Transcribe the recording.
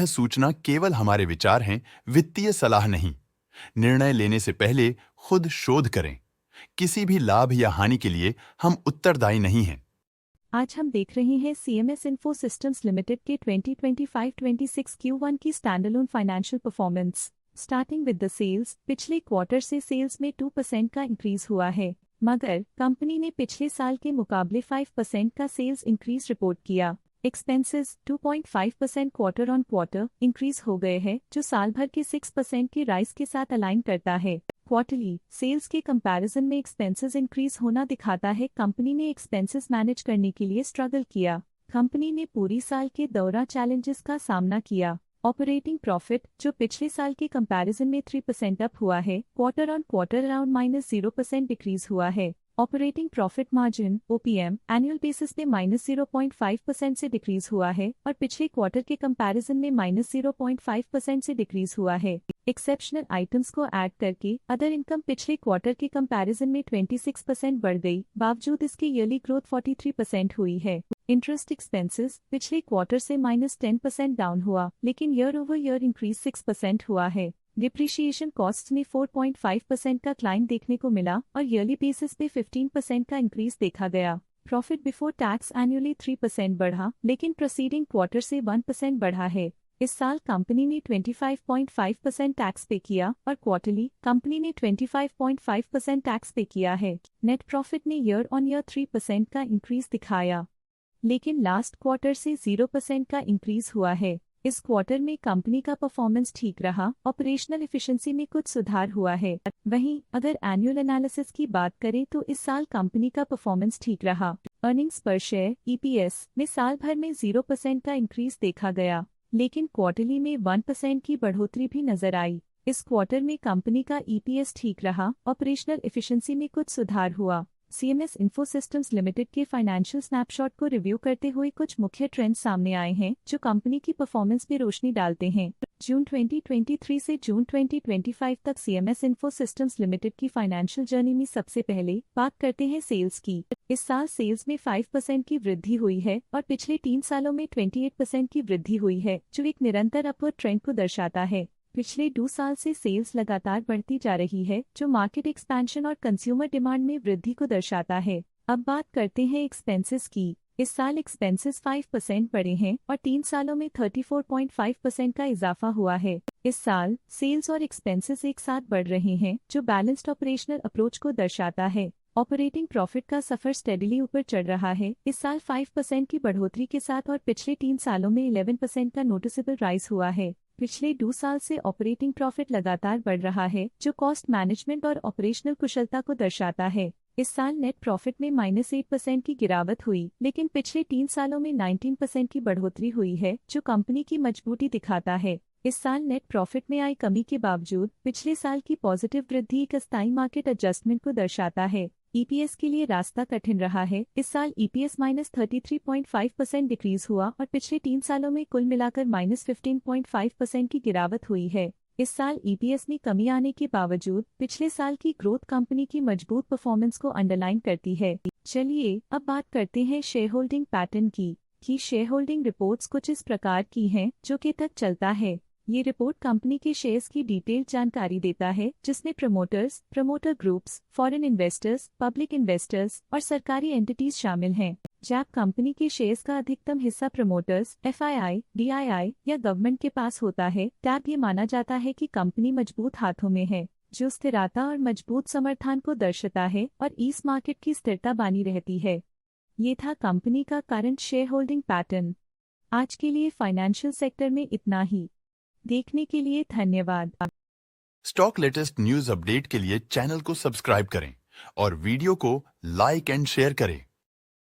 सूचना केवल हमारे विचार हैं, वित्तीय सलाह नहीं। निर्णय लेने से पहले खुद शोध करें। किसी भी लाभ या हानि के लिए हम उत्तरदायी नहीं हैं। आज हम देख रहे हैं CMS इन्फो सिस्टम्स लिमिटेड के 2025-26 Q1 की standalone financial performance. Starting with the sales, पिछले क्वार्टर से सेल्स में 2% का इंक्रीज हुआ है, मगर कंपनी ने पिछले साल के मुकाबले 5% का सेल्स इंक्रीज रिपोर्ट किया। Expenses 2.5% quarter on quarter increase हो गए हैं, जो साल भर के 6% के राइज के साथ अलाइन करता है। क्वार्टरली सेल्स के कंपैरिजन में एक्सपेंसेस इंक्रीज होना दिखाता है कंपनी ने एक्सपेंसेस मैनेज करने के लिए स्ट्रगल किया। कंपनी ने पूरी साल के दौरान चैलेंजेस का सामना किया। ऑपरेटिंग प्रॉफिट, जो पिछले साल के कंपैरिजन में 3% अप हुआ है, quarter on quarter around -0% decrease हुआ है। Operating profit margin OPM annual basis पे -0.5% से डिक्रीज हुआ है और पिछले क्वार्टर के कंपैरिजन में -0.5% से डिक्रीज हुआ है। एक्सेप्शनल आइटम्स को ऐड करके अदर इनकम पिछले क्वार्टर के कंपैरिजन में 26% बढ़ गई, बावजूद इसके ईयरली ग्रोथ 43% हुई है। इंटरेस्ट एक्सपेंसेस पिछले क्वार्टर से -10% डाउन हुआ, लेकिन ईयर ओवर ईयर इंक्रीज 6% हुआ है। डिप्रिशिएशन कॉस्ट में 4.5% का क्लाइम देखने को मिला और ईयरली बेसिस पे 15% का इंक्रीज देखा गया। प्रॉफिट बिफोर टैक्स एनुअली 3% बढ़ा, लेकिन प्रोसीडिंग क्वार्टर से 1% बढ़ा है। इस साल कंपनी ने 25.5% टैक्स पे किया और क्वार्टरली कंपनी ने 25.5% टैक्स पे किया है। नेट प्रॉफिट ने ईयर ऑन ईयर 3% का इंक्रीज दिखाया, लेकिन लास्ट क्वार्टर से 0% का इंक्रीज हुआ है। इस क्वार्टर में कंपनी का परफॉर्मेंस ठीक रहा, ऑपरेशनल एफिशिएंसी में कुछ सुधार हुआ है। वहीं अगर एनुअल एनालिसिस की बात करें तो इस साल कंपनी का परफॉर्मेंस ठीक रहा। अर्निंग्स पर शेयर EPS में साल भर में 0% का इंक्रीज देखा गया, लेकिन क्वार्टरली में 1% की बढ़ोतरी भी नजर आई। इस क्वार्टर में कंपनी का EPS ठीक रहा, ऑपरेशनल एफिशिएंसी में कुछ सुधार हुआ। CMS इन्फो सिस्टम्स लिमिटेड के फाइनेंशियल स्नैपशॉट को रिव्यू करते हुए कुछ मुख्य ट्रेंड्स सामने आए हैं जो कंपनी की परफॉर्मेंस पे रोशनी डालते हैं। जून 2023 से जून 2025 तक CMS इन्फो सिस्टम्स लिमिटेड की फाइनेंशियल जर्नी में सबसे पहले बात करते हैं सेल्स की। इस साल सेल्स में 5% की वृद्धि हुई है और पिछले 3 सालों में 28% की वृद्धि हुई है, जो एक निरंतर अपवर्ड ट्रेंड को दर्शाता है। पिछले 2 साल से सेल्स लगातार बढ़ती जा रही है, जो मार्केट एक्सपेंशन और कंज्यूमर डिमांड में वृद्धि को दर्शाता है। अब बात करते हैं एक्सपेंसेस की। इस साल एक्सपेंसेस 5% बढ़े हैं और 3 सालों में 34.5% का इजाफा हुआ है। इस साल सेल्स और एक्सपेंसेस एक साथ बढ़ रहे हैं, जो बैलेंस्ड ऑपरेशनल अप्रोच को दर्शाता है। ऑपरेटिंग प्रॉफिट का सफर स्टेडीली ऊपर चढ़ रहा है, इस साल 5% की बढ़ोतरी के साथ और पिछले 3 सालों में 11% का नोटिसेबल राइज हुआ है। पिछले 2 साल से ऑपरेटिंग प्रॉफिट लगातार बढ़ रहा है, जो कॉस्ट मैनेजमेंट और ऑपरेशनल कुशलता को दर्शाता है। इस साल नेट प्रॉफिट में -8% की गिरावट हुई, लेकिन पिछले 3 सालों में 19% की बढ़ोतरी हुई है, जो कंपनी की मजबूती दिखाता है। इस साल नेट प्रॉफिट में आई कमी के बावजूद पिछले साल की पॉजिटिव वृद्धि एक अस्थायी मार्केट एडजस्टमेंट को दर्शाता है। EPS के लिए रास्ता कठिन रहा है। इस साल EPS -33.5% डिक्रीज हुआ और पिछले 3 सालों में कुल मिलाकर -15.5% की गिरावट हुई है। इस साल EPS में कमी आने के बावजूद पिछले साल की ग्रोथ कंपनी की मजबूत परफॉर्मेंस को अंडरलाइन करती है। चलिए अब बात करते हैं शेयर होल्डिंग पैटर्न की। शेयर होल्डिंग रिपोर्ट्स कुछ इस प्रकार की हैं, जो के तक चलता है। ये रिपोर्ट कंपनी के शेयर्स की डिटेल्ड जानकारी देता है, जिसमें promoters, promoter groups, foreign investors, public investors और सरकारी एंटिटीज शामिल हैं। जब कंपनी के शेयर्स का अधिकतम हिस्सा प्रमोटर्स, FII, DII या गवर्नमेंट के पास होता है, तब ये माना जाता है कि कंपनी मजबूत हाथों में है, जो स्थिरता और मजबूत समर्थन को दर्शाता है और इस मार्केट की स्थिरता बनी रहती है। ये था कंपनी का करंट शेयर होल्डिंग पैटर्न। आज के लिए फाइनेंशियल सेक्टर में इतना ही। देखने के लिए धन्यवाद। स्टॉक लेटेस्ट न्यूज अपडेट के लिए चैनल को सब्सक्राइब करें और वीडियो को लाइक एंड शेयर करें।